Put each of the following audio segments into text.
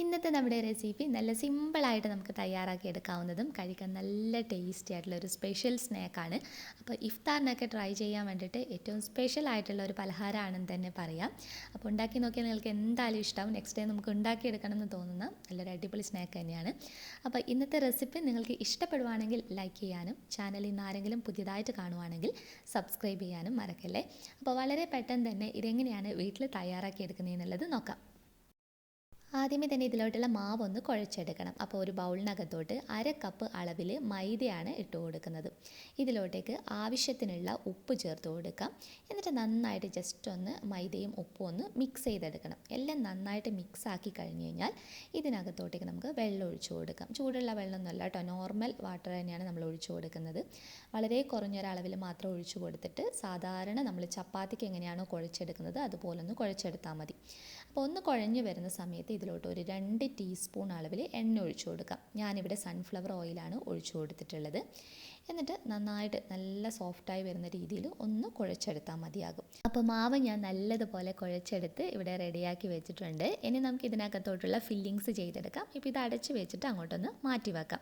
ഇന്നത്തെ നമ്മുടെ റെസിപ്പി നല്ല സിമ്പിളായിട്ട് നമുക്ക് തയ്യാറാക്കി എടുക്കാവുന്നതും കഴിക്കാൻ നല്ല ടേസ്റ്റി ആയിട്ടുള്ള ഒരു സ്പെഷ്യൽ സ്നാക്കാണ്. അപ്പോൾ ഇഫ്താറിനൊക്കെ ട്രൈ ചെയ്യാൻ വേണ്ടിയിട്ട് ഏറ്റവും സ്പെഷ്യൽ ആയിട്ടുള്ള ഒരു പലഹാരമാണെന്ന് തന്നെ പറയാം. അപ്പോൾ ഉണ്ടാക്കി നോക്കിയാൽ നിങ്ങൾക്ക് എന്തായാലും ഇഷ്ടമാവും. നെക്സ്റ്റ് ടൈം നമുക്ക് ഉണ്ടാക്കിയെടുക്കണം എന്ന് തോന്നുന്ന നല്ലൊരു അടിപൊളി സ്നാക്ക് തന്നെയാണ്. അപ്പോൾ ഇന്നത്തെ റെസിപ്പി നിങ്ങൾക്ക് ഇഷ്ടപ്പെടുവാണെങ്കിൽ ലൈക്ക് ചെയ്യാനും ചാനലിൽ നിന്ന് ആരെങ്കിലും പുതിയതായിട്ട് കാണുവാണെങ്കിൽ സബ്സ്ക്രൈബ് ചെയ്യാനും മറക്കല്ലേ. അപ്പോൾ വളരെ പെട്ടെന്ന് തന്നെ ഇതെങ്ങനെയാണ് വീട്ടിൽ തയ്യാറാക്കി എടുക്കുന്നതെന്നുള്ളത് നോക്കാം. ആദ്യമേ തന്നെ ഇതിലോട്ടുള്ള മാവ് ഒന്ന് കുഴച്ചെടുക്കണം. അപ്പോൾ ഒരു ബൗളിനകത്തോട്ട് 1/2 കപ്പ് അളവിൽ മൈദയാണ് ഇട്ട് കൊടുക്കുന്നത്. ഇതിലോട്ടേക്ക് ആവശ്യത്തിനുള്ള ഉപ്പ് ചേർത്ത് കൊടുക്കാം. എന്നിട്ട് നന്നായിട്ട് ജസ്റ്റ് ഒന്ന് മൈദയും ഉപ്പും ഒന്ന് മിക്സ് ചെയ്തെടുക്കണം. എല്ലാം നന്നായിട്ട് മിക്സ് ആക്കി കഴിഞ്ഞ് കഴിഞ്ഞാൽ ഇതിനകത്തോട്ടേക്ക് നമുക്ക് വെള്ളം ഒഴിച്ചു കൊടുക്കാം. ചൂടുള്ള വെള്ളമൊന്നുമല്ല കേട്ടോ, നോർമൽ വാട്ടർ തന്നെയാണ് നമ്മൾ ഒഴിച്ചു കൊടുക്കുന്നത്. വളരെ കുറഞ്ഞൊരളവിൽ മാത്രം ഒഴിച്ചു കൊടുത്തിട്ട് സാധാരണ നമ്മൾ ചപ്പാത്തിക്ക് എങ്ങനെയാണോ കുഴച്ചെടുക്കുന്നത് അതുപോലെ ഒന്ന് കുഴച്ചെടുത്താൽ മതി. അപ്പോൾ ഒന്ന് കുഴഞ്ഞ് വരുന്ന സമയത്ത് ഇതിലോട്ട് ഒരു 2 ടീസ്പൂൺ അളവിൽ എണ്ണ ഒഴിച്ചു കൊടുക്കാം. ഞാനിവിടെ സൺഫ്ലവർ ഓയിലാണ് ഒഴിച്ചു കൊടുത്തിട്ടുള്ളത്. എന്നിട്ട് നന്നായിട്ട് നല്ല സോഫ്റ്റായി വരുന്ന രീതിയിൽ ഒന്ന് കുഴച്ചെടുത്താൽ മതിയാകും. അപ്പോൾ മാവ് ഞാൻ നല്ലതുപോലെ കുഴച്ചെടുത്ത് ഇവിടെ റെഡിയാക്കി വെച്ചിട്ടുണ്ട്. ഇനി നമുക്ക് ഇതിനകത്തോട്ടുള്ള ഫില്ലിങ്സ് ചെയ്തെടുക്കാം. ഇപ്പോൾ ഇത് അടച്ച് വെച്ചിട്ട് അങ്ങോട്ടൊന്ന് മാറ്റി വെക്കാം.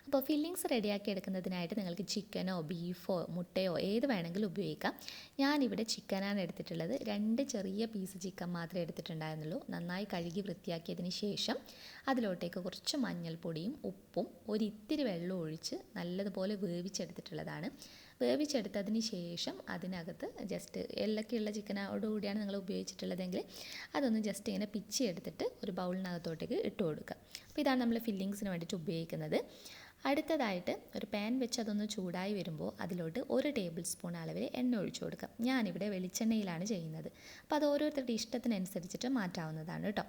അപ്പോൾ ഫില്ലിങ്സ് റെഡിയാക്കി എടുക്കുന്നതിനായിട്ട് നിങ്ങൾക്ക് ചിക്കനോ ബീഫോ മുട്ടയോ ഏത് വേണമെങ്കിലും ഉപയോഗിക്കാം. ഞാനിവിടെ ചിക്കനാണ് എടുത്തിട്ടുള്ളത്. 2 ചെറിയ പീസ് ചിക്കൻ മാത്രമേ എടുത്തിട്ടുണ്ടായിരുന്നുള്ളൂ. നന്നായി കഴുകി വൃത്തിയാക്കിയതിന് ശേഷം അതിലോട്ടേക്ക് കുറച്ച് മഞ്ഞൾപ്പൊടിയും ഉപ്പും ഒരിത്തിരി വെള്ളം ഒഴിച്ച് നല്ലതുപോലെ വേവിച്ചെടുത്തിട്ടുള്ളതാണ്. വേവിച്ചെടുത്തതിന് ശേഷം അതിനകത്ത് ജസ്റ്റ് എല്ലൊക്കെയുള്ള ചിക്കനോടുകൂടിയാണ് നിങ്ങൾ ഉപയോഗിച്ചിട്ടുള്ളതെങ്കിൽ അതൊന്ന് ജസ്റ്റ് ഇങ്ങനെ പിച്ചി എടുത്തിട്ട് ഒരു ബൗളിനകത്തോട്ടേക്ക് ഇട്ട് കൊടുക്കുക. അപ്പോൾ ഇതാണ് നമ്മൾ ഫില്ലിങ്സിന് വേണ്ടിയിട്ട് ഉപയോഗിക്കുന്നത്. അടുത്തതായിട്ട് ഒരു പാൻ വെച്ച് അതൊന്ന് ചൂടായി വരുമ്പോൾ അതിലോട്ട് 1 ടേബിൾ സ്പൂൺ അളവിൽ എണ്ണ ഒഴിച്ചു കൊടുക്കാം. ഞാനിവിടെ വെളിച്ചെണ്ണയിലാണ് ചെയ്യുന്നത്. അപ്പോൾ അത് ഓരോരുത്തരുടെ ഇഷ്ടത്തിനനുസരിച്ചിട്ട് മാറ്റാവുന്നതാണ് കേട്ടോ.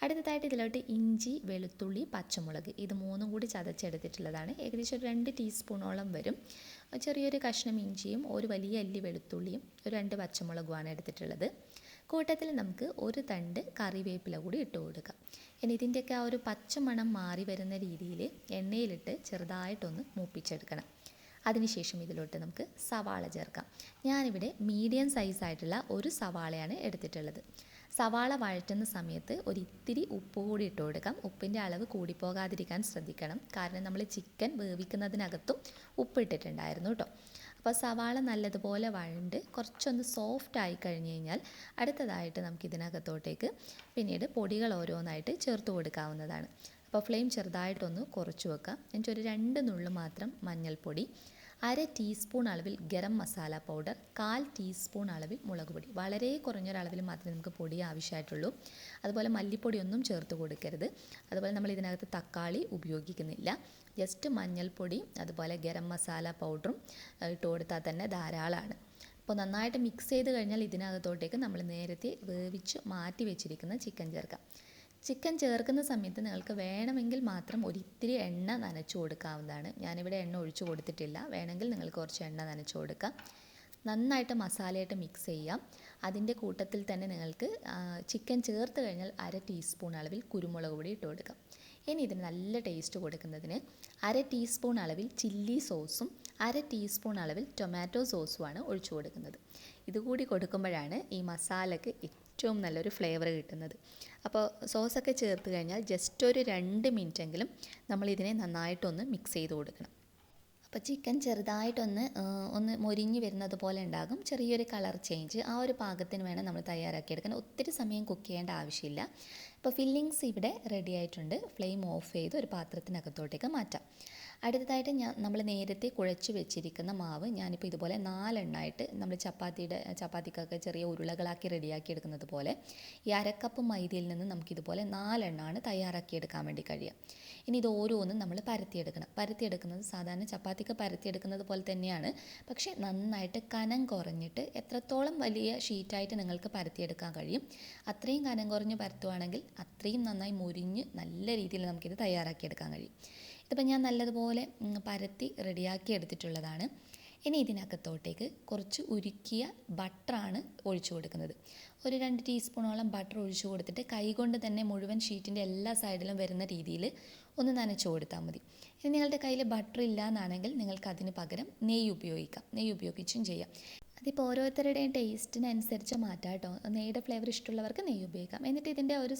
അടുത്തതായിട്ട് ഇതിലോട്ട് ഇഞ്ചി, വെളുത്തുള്ളി, പച്ചമുളക് ഇത് 3 കൂടി ചതച്ചെടുത്തിട്ടുള്ളതാണ്. ഏകദേശം ഒരു 2 ടീസ്പൂണോളം വരും. ചെറിയൊരു കഷ്ണം ഇഞ്ചിയും ഒരു വലിയ അല്ലി വെളുത്തുള്ളിയും ഒരു 2 പച്ചമുളകുമാണ് എടുത്തിട്ടുള്ളത്. കൂട്ടത്തിൽ നമുക്ക് ഒരു തണ്ട് കറിവേപ്പില കൂടി ഇട്ട് കൊടുക്കാം. ഇനി ഇതിൻ്റെയൊക്കെ ആ ഒരു പച്ചമണം മാറി വരുന്ന രീതിയിൽ എണ്ണയിലിട്ട് ചെറുതായിട്ടൊന്ന് മൂപ്പിച്ചെടുക്കണം. അതിനുശേഷം ഇതിലോട്ട് നമുക്ക് സവാള ചേർക്കാം. ഞാനിവിടെ മീഡിയം സൈസായിട്ടുള്ള ഒരു സവാളയാണ് എടുത്തിട്ടുള്ളത്. സവാള വഴറ്റുന്ന സമയത്ത് ഒരിത്തിരി ഉപ്പ് കൂടി ഇട്ട് കൊടുക്കാം. ഉപ്പിൻ്റെ അളവ് കൂടിപ്പോകാതിരിക്കാൻ ശ്രദ്ധിക്കണം. കാരണം നമ്മൾ ചിക്കൻ വേവിക്കുന്നതിനകത്തും ഉപ്പ് ഇട്ടിട്ടുണ്ടായിരുന്നു കേട്ടോ. അപ്പോൾ സവാള നല്ലതുപോലെ വഴണ്ട് കുറച്ചൊന്ന് സോഫ്റ്റ് ആയി കഴിഞ്ഞ് കഴിഞ്ഞാൽ അടുത്തതായിട്ട് നമുക്ക് ഇതിനകത്തോട്ടേക്ക് പിന്നീട് പൊടികൾ ഓരോന്നായിട്ട് ചേർത്ത് കൊടുക്കാവുന്നതാണ്. അപ്പോൾ ഫ്ലെയിം ചെറുതായിട്ടൊന്ന് കുറച്ച് വെക്കാം. എന്നിട്ടൊരു 2 നുള്ളു മാത്രം മഞ്ഞൾപ്പൊടി, 1/2 ടീസ്പൂൺ അളവിൽ ഗരം മസാല പൗഡർ, 1/4 ടീസ്പൂൺ അളവിൽ മുളക് പൊടി, വളരെ കുറഞ്ഞൊരളവിൽ മാത്രമേ നമുക്ക് പൊടി ആവശ്യമായിട്ടുള്ളൂ. അതുപോലെ മല്ലിപ്പൊടി ഒന്നും ചേർത്ത് കൊടുക്കരുത്. അതുപോലെ നമ്മൾ ഇതിനകത്ത് തക്കാളി ഉപയോഗിക്കുന്നില്ല. ജസ്റ്റ് മഞ്ഞൾപ്പൊടി അതുപോലെ ഗരം മസാല പൗഡറും ഇട്ട് കൊടുത്താൽ തന്നെ ധാരാളമാണ്. അപ്പോൾ നന്നായിട്ട് മിക്സ് ചെയ്ത് കഴിഞ്ഞാൽ ഇതിനകത്തോട്ടേക്ക് നമ്മൾ നേരത്തെ വേവിച്ച് മാറ്റി വെച്ചിരിക്കുന്ന ചിക്കൻ ചേർക്കാം. ചിക്കൻ ചേർക്കുന്ന സമയത്ത് നിങ്ങൾക്ക് വേണമെങ്കിൽ മാത്രം ഒരിത്തിരി എണ്ണ നനച്ചു കൊടുക്കാവുന്നതാണ്. ഞാനിവിടെ എണ്ണ ഒഴിച്ചു കൊടുത്തിട്ടില്ല. വേണമെങ്കിൽ നിങ്ങൾക്ക് കുറച്ച് എണ്ണ നനച്ചു കൊടുക്കാം. നന്നായിട്ട് മസാലയായിട്ട് മിക്സ് ചെയ്യാം. അതിൻ്റെ കൂട്ടത്തിൽ തന്നെ നിങ്ങൾക്ക് ചിക്കൻ ചേർത്ത് കഴിഞ്ഞാൽ 1/2 ടീസ്പൂൺ അളവിൽ കുരുമുളക് പൊടി ഇട്ട് കൊടുക്കാം. ഇനി ഇതിന് നല്ല ടേസ്റ്റ് കൊടുക്കുന്നതിന് 1/2 ടീസ്പൂൺ അളവിൽ ചില്ലി സോസും 1/2 ടീസ്പൂൺ അളവിൽ ടൊമാറ്റോ സോസുമാണ് ഒഴിച്ചു കൊടുക്കുന്നത്. ഇതുകൂടി കൊടുക്കുമ്പോഴാണ് ഈ മസാലയ്ക്ക് ഏറ്റവും നല്ലൊരു ഫ്ലേവർ കിട്ടുന്നത്. അപ്പോൾ സോസൊക്കെ ചേർത്ത് കഴിഞ്ഞാൽ ജസ്റ്റ് ഒരു 2 മിനിറ്റെങ്കിലും നമ്മളിതിനെ നന്നായിട്ടൊന്ന് മിക്സ് ചെയ്ത് കൊടുക്കണം. അപ്പോൾ ചിക്കൻ ചെറുതായിട്ടൊന്ന് മൊരിഞ്ഞ് വരുന്നത് പോലെ ഉണ്ടാകും. ചെറിയൊരു കളർ ചേഞ്ച് ആ ഒരു പാകത്തിന് വേണം നമ്മൾ തയ്യാറാക്കിയെടുക്കാൻ. ഒത്തിരി സമയം കുക്ക് ചെയ്യേണ്ട ആവശ്യമില്ല. ഇപ്പോൾ ഫില്ലിങ്സ് ഇവിടെ റെഡി ആയിട്ടുണ്ട്. ഫ്ലെയിം ഓഫ് ചെയ്ത് ഒരു പാത്രത്തിനകത്തോട്ടേക്ക് മാറ്റാം. അടുത്തതായിട്ട് നമ്മൾ നേരത്തെ കുഴച്ച് വെച്ചിരിക്കുന്ന മാവ് ഞാനിപ്പോൾ ഇതുപോലെ 4 എണ്ണമായിട്ട് നമ്മൾ ചപ്പാത്തിക്കൊക്കെ ചെറിയ ഉരുളകളാക്കി റെഡിയാക്കി എടുക്കുന്നത് പോലെ ഈ 1/2 കപ്പ് മൈദയിൽ നിന്ന് നമുക്കിതുപോലെ 4 എണ്ണമാണ് തയ്യാറാക്കിയെടുക്കാൻ വേണ്ടി കഴിയുക. ഇനി ഇത് ഓരോന്നും നമ്മൾ പരത്തിയെടുക്കുന്നത് സാധാരണ ചപ്പാത്തിക്ക് പരത്തിയെടുക്കുന്നത് പോലെ തന്നെയാണ്. പക്ഷേ നന്നായിട്ട് കനം കുറഞ്ഞിട്ട് എത്രത്തോളം വലിയ ഷീറ്റായിട്ട് നിങ്ങൾക്ക് പരത്തിയെടുക്കാൻ കഴിയും അത്രയും കനം കുറഞ്ഞ് പരത്തുവാണെങ്കിൽ അത്രയും നന്നായി മുരിഞ്ഞ് നല്ല രീതിയിൽ നമുക്കിത് തയ്യാറാക്കിയെടുക്കാൻ കഴിയും. ഇതിപ്പോൾ ഞാൻ നല്ലതുപോലെ പരത്തി റെഡിയാക്കി എടുത്തിട്ടുള്ളതാണ്. ഇനി ഇതിനകത്തോട്ടേക്ക് കുറച്ച് ഉരുക്കിയ ബട്ടറാണ് ഒഴിച്ചു കൊടുക്കുന്നത്. ഒരു 2 ടീസ്പൂണോളം ബട്ടർ ഒഴിച്ചു കൊടുത്തിട്ട് കൈകൊണ്ട് തന്നെ മുഴുവൻ ഷീറ്റിൻ്റെ എല്ലാ സൈഡിലും വരുന്ന രീതിയിൽ ഒന്ന് നനച്ചു കൊടുത്താൽ മതി. ഇനി നിങ്ങളുടെ കയ്യിൽ ബട്ടർ ഇല്ല എന്നാണെങ്കിൽ നിങ്ങൾക്ക് അതിന് പകരം നെയ്യ് ഉപയോഗിക്കാം. നെയ്യ് ഉപയോഗിച്ചും ചെയ്യാം. അതിപ്പോൾ ഓരോരുത്തരുടെയും ടേസ്റ്റിനനുസരിച്ച് മാറ്റാം കേട്ടോ. നെയ്യുടെ ഫ്ലേവർ ഇഷ്ടമുള്ളവർക്ക് നെയ്യ് ഉപയോഗിക്കാം. എന്നിട്ട് ഇതിൻ്റെ ഒരു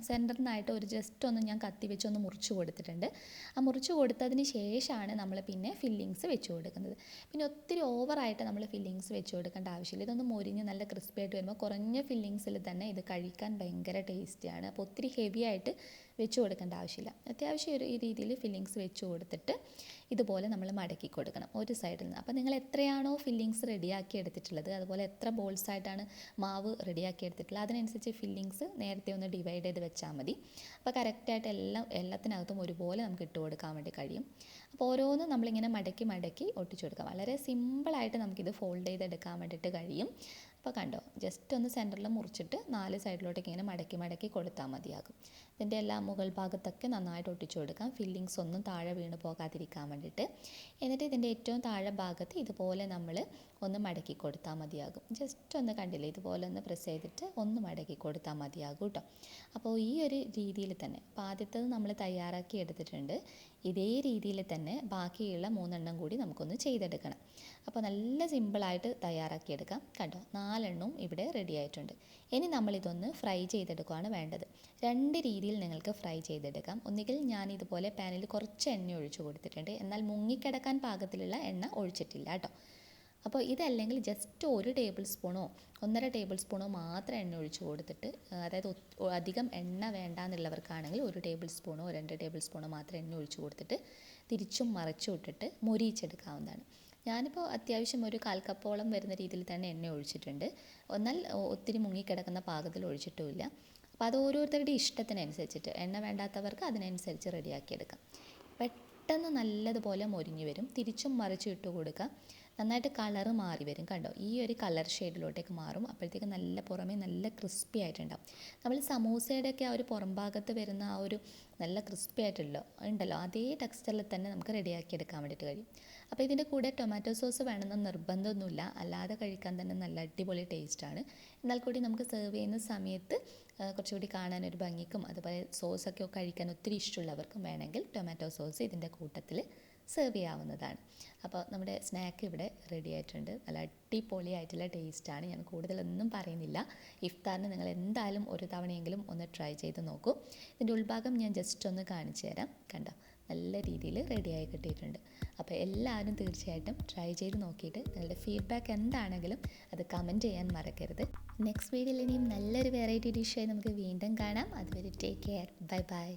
സെൻറ്ററിനായിട്ട് ഒരു ജസ്റ്റ് ഒന്ന് ഞാൻ കത്തി വെച്ച് ഒന്ന് മുറിച്ച് കൊടുത്തിട്ടുണ്ട്. ആ മുറിച്ച് കൊടുത്തതിന് ശേഷമാണ് നമ്മൾ പിന്നെ ഫില്ലിങ്സ് വെച്ച് കൊടുക്കുന്നത്. പിന്നെ ഒത്തിരി ഓവറായിട്ട് നമ്മൾ ഫില്ലിങ്സ് വെച്ച് കൊടുക്കേണ്ട ആവശ്യമില്ല. ഇതൊന്ന് മൊരിഞ്ഞ് നല്ല ക്രിസ്പി ആയിട്ട് വരുമ്പോൾ കുറഞ്ഞ ഫില്ലിങ്സിൽ തന്നെ ഇത് കഴിക്കാൻ ഭയങ്കര ടേസ്റ്റിയാണ്. അപ്പോൾ ഒത്തിരി ഹെവി ആയിട്ട് വെച്ച് കൊടുക്കേണ്ട ആവശ്യമില്ല. അത്യാവശ്യം ഈ രീതിയിൽ ഫില്ലിങ്സ് വെച്ച് കൊടുത്തിട്ട് ഇതുപോലെ നമ്മൾ മടക്കി കൊടുക്കണം ഒരു സൈഡിൽ നിന്ന്. അപ്പോൾ നിങ്ങൾ എത്രയാണോ ഫില്ലിങ്സ് റെഡിയാക്കി എടുത്തിട്ടുള്ളത്, അതുപോലെ എത്ര ബോൾസ് ആയിട്ടാണ് മാവ് റെഡിയാക്കി എടുത്തിട്ടുള്ളത്, അതിനനുസരിച്ച് ഫില്ലിങ്സ് നേരത്തെ ഒന്ന് ഡിവൈഡ് ചെയ്ത് വെച്ചാൽ മതി. അപ്പോൾ കറക്റ്റായിട്ട് എല്ലാത്തിനകത്തും ഒരുപോലെ നമുക്ക് ഇട്ട് കൊടുക്കാൻ വേണ്ടി കഴിയും. അപ്പോൾ ഓരോന്നും നമ്മളിങ്ങനെ മടക്കി മടക്കി ഒട്ടിച്ചു കൊടുക്കാം. വളരെ സിമ്പിളായിട്ട് നമുക്കിത് ഫോൾഡ് ചെയ്തെടുക്കാൻ വേണ്ടിയിട്ട് കഴിയും. അപ്പോൾ കണ്ടോ, ജസ്റ്റ് ഒന്ന് സെൻറ്ററിൽ മുറിച്ചിട്ട് 4 സൈഡിലോട്ടേക്ക് ഇങ്ങനെ മടക്കി മടക്കി കൊടുത്താൽ മതിയാകും. ഇതിൻ്റെ എല്ലാ മുകൾ ഭാഗത്തൊക്കെ നന്നായിട്ട് ഒട്ടിച്ചു കൊടുക്കാം, ഫില്ലിങ്സ് ഒന്നും താഴെ വീണ് പോകാതിരിക്കാൻ വേണ്ടിയിട്ട്. എന്നിട്ട് ഇതിൻ്റെ ഏറ്റവും താഴെ ഭാഗത്ത് ഇതുപോലെ നമ്മൾ ഒന്ന് മടക്കി കൊടുത്താൽ മതിയാകും. ജസ്റ്റ് ഒന്ന് കണ്ടില്ലേ, ഇതുപോലെ ഒന്ന് പ്രസ് ചെയ്തിട്ട് ഒന്ന് മടക്കി കൊടുത്താൽ മതിയാകും കേട്ടോ. അപ്പോൾ ഈ ഒരു രീതിയിൽ തന്നെ അപ്പോൾ ആദ്യത്തേത് നമ്മൾ തയ്യാറാക്കി എടുത്തിട്ടുണ്ട്. ഇതേ രീതിയിൽ തന്നെ ബാക്കിയുള്ള 3 കൂടി നമുക്കൊന്ന് ചെയ്തെടുക്കണം. അപ്പോൾ നല്ല സിമ്പിളായിട്ട് തയ്യാറാക്കിയെടുക്കാം. കണ്ടോ, 4 ഇവിടെ റെഡി ആയിട്ടുണ്ട്. ഇനി നമ്മളിതൊന്ന് ഫ്രൈ ചെയ്തെടുക്കുകയാണ് വേണ്ടത്. 2 രീതിയിൽ നിങ്ങൾക്ക് ഫ്രൈ ചെയ്തെടുക്കാം. ഒന്നുകിൽ ഞാൻ ഇതുപോലെ പാനിൽ കുറച്ച് എണ്ണ ഒഴിച്ചു കൊടുത്തിട്ടുണ്ട്, എന്നാൽ മുങ്ങിക്കിടക്കാൻ പാകത്തിലുള്ള എണ്ണ ഒഴിച്ചിട്ടില്ല കേട്ടോ. അപ്പോൾ ഇതല്ലെങ്കിൽ ജസ്റ്റ് 1 ടേബിൾ സ്പൂണോ 1.5 ടേബിൾ സ്പൂണോ മാത്രം എണ്ണ ഒഴിച്ച് കൊടുത്തിട്ട്, അതായത് അധികം എണ്ണ വേണ്ടാന്നുള്ളവർക്കാണെങ്കിൽ 1 ടേബിൾ സ്പൂണോ 2 ടേബിൾ സ്പൂണോ മാത്രം എണ്ണ ഒഴിച്ച് കൊടുത്തിട്ട് തിരിച്ചും മറിച്ചും ഇട്ടിട്ട് മൊരിയിച്ചെടുക്കാവുന്നതാണ്. ഞാനിപ്പോൾ അത്യാവശ്യം ഒരു 1/4 കപ്പോളം വരുന്ന രീതിയിൽ തന്നെ എണ്ണ ഒഴിച്ചിട്ടുണ്ട്. എന്നാൽ ഒത്തിരി മുങ്ങിക്കിടക്കുന്ന പാകത്തിൽ ഒഴിച്ചിട്ടുമില്ല. അപ്പോൾ അത് ഓരോരുത്തരുടെ ഇഷ്ടത്തിനനുസരിച്ചിട്ട്, എണ്ണ വേണ്ടാത്തവർക്ക് അതിനനുസരിച്ച് റെഡിയാക്കിയെടുക്കാം. പെട്ടെന്ന് നല്ലതുപോലെ മൊരിഞ്ഞ് വരും. തിരിച്ചും മറിച്ചും ഇട്ട് കൊടുക്കുക. നന്നായിട്ട് കളറ് മാറി വരും. കണ്ടോ, ഈ ഒരു കളർ ഷെയ്ഡിലോട്ടേക്ക് മാറും. അപ്പോഴത്തേക്ക് നല്ല പുറമേ നല്ല ക്രിസ്പി ആയിട്ടുണ്ടാവും. നമ്മൾ സമൂസയുടെയൊക്കെ ആ ഒരു പുറം ഭാഗത്ത് വരുന്ന ആ ഒരു നല്ല ക്രിസ്പി ഉണ്ടല്ലോ അതേ ടെക്സ്ചറിൽ തന്നെ നമുക്ക് റെഡിയാക്കി എടുക്കാൻ വേണ്ടിയിട്ട് കഴിയും. അപ്പോൾ ഇതിൻ്റെ കൂടെ ടൊമാറ്റോ സോസ് വേണമെന്ന് നിർബന്ധമൊന്നുമില്ല, അല്ലാതെ കഴിക്കാൻ തന്നെ നല്ല അടിപൊളി ടേസ്റ്റാണ്. എന്നാൽ കൂടി നമുക്ക് സെർവ് ചെയ്യുന്ന സമയത്ത് കുറച്ചുകൂടി കാണാനൊരു ഭംഗിക്കും അതുപോലെ സോസൊക്കെ കഴിക്കാൻ ഒത്തിരി ഇഷ്ടമുള്ളവർക്കും വേണമെങ്കിൽ ടൊമാറ്റോ സോസ് ഇതിൻ്റെ കൂട്ടത്തിൽ സെർവ് ചെയ്യാവുന്നതാണ്. അപ്പോൾ നമ്മുടെ സ്നാക്ക് ഇവിടെ റെഡി ആയിട്ടുണ്ട്. നല്ല അടിപൊളിയായിട്ടുള്ള ടേസ്റ്റാണ്. ഞാൻ കൂടുതലൊന്നും പറയുന്നില്ല. ഇഫ്താറിന് നിങ്ങൾ എന്തായാലും ഒരു തവണയെങ്കിലും ഒന്ന് ട്രൈ ചെയ്ത് നോക്കൂ. ഇതിൻ്റെ ഉൾഭാഗം ഞാൻ ജസ്റ്റ് ഒന്ന് കാണിച്ചു തരാം. കണ്ടോ, നല്ല രീതിയിൽ റെഡിയായി കിട്ടിയിട്ടുണ്ട്. അപ്പോൾ എല്ലാവരും തീർച്ചയായിട്ടും ട്രൈ ചെയ്ത് നോക്കിയിട്ട് നിങ്ങളുടെ ഫീഡ്ബാക്ക് എന്താണെങ്കിലും അത് കമൻറ്റ് ചെയ്യാൻ മറക്കരുത്. നെക്സ്റ്റ് വീഡിയോയിൽ ഇനിയും നല്ലൊരു വെറൈറ്റി ഡിഷായി നമുക്ക് വീണ്ടും കാണാം. അതുവരെ ടേക്ക് കെയർ, ബൈ ബൈ.